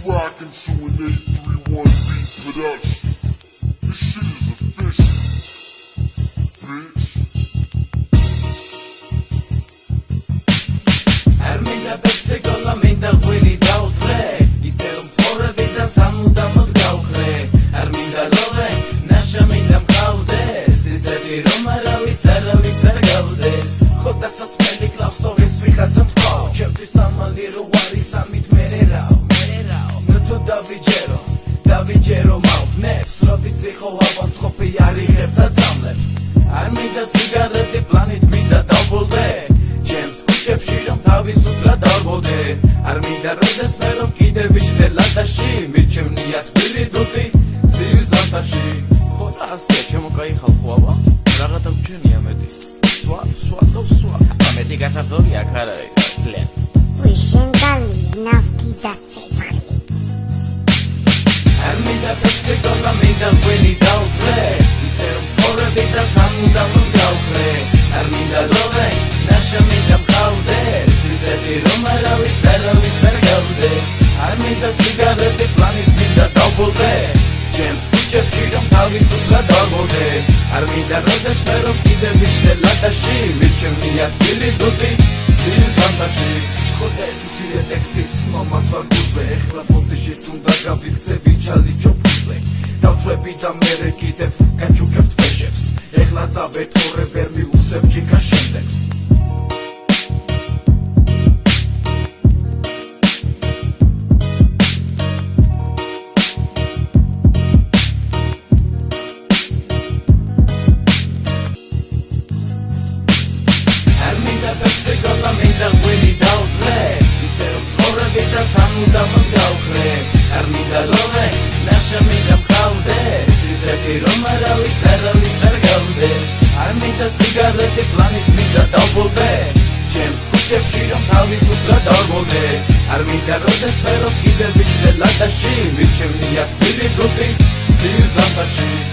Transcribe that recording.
rockin' to an 831 beat production. This shit is official, bitch. Arminda pepse gola minda gwini dautre Iserum tore vida samuda mod gaukre Arminda lore nasha minda mkaude Sizeti romaravi saravi sargaude Khoda sasmeli klausogis vihatsa mtkau Chepti samali ruari samit mererao Nutu davijero maufnefs Rodis viho avan tchopi ari ghefta zamleps Arminda sigareti planit minda daubulde Chepsi რომ თავის უკლა დავბოდე არ მინდა როდეს მე რომ კიდევ ვიჯდე ლადაში მირჩევნია თბილი დუტი ცივ ზამთარში ხო და ასე ჩემო კაი ხალხო აბა რაღა დაგჩენია მეტი სვა ამეტი გასართობი აქ არ არის ლენ ვიშენგალი ნავთი და ცეცხლი არ მინდა პეცე გოლა მინდა ღვინი დავფრე ისე რომ ცხოვრები და სამუდამოდ გავხრე არ მინდა ლოვე ნაშა მინდა მყავდე სიზეთი რომ არავის არ გავდე არ მინდა სიგარეტი პლანით მინდა დავბოლდე ჩემს ქუჩებში რომ თავის უკლა დავბოლდე არ მინდა როდეს მე რომ კიდევ ვიჯდე ლადაში მირჩევნია თბილი დუტი ცივ ზამთარში ხოდა ეს მცირე ტექსტიც მომაც ვარ გულზე ეხლა პოდიში თუნდა გავიქცე ვიჩალი ჩოფუზე დავთვრები და მერე კიდევ გაჩუქებ თვეშებს ეხლა წავეთორე ვერ მიუსებ ჯიქა შემდეგს Pepsi gola minda gwini davfre Ise რომ ცხოვრები და სამუდამოდ გავხრე არ მინდა ლოვე ნაშა მინდა მყავდე სიზეთი რომ არავის არ გავდე არ მინდა სიგარეტი პლანით მინდა დავბოლდე ჩემს ქუჩებში რომ თავის უკლა დავბოლდე არ მინდა როდეს მე რომ კიდევ ვიჯდე ლადაში მირჩევნია თბილი დუტი ცივ ზამთარში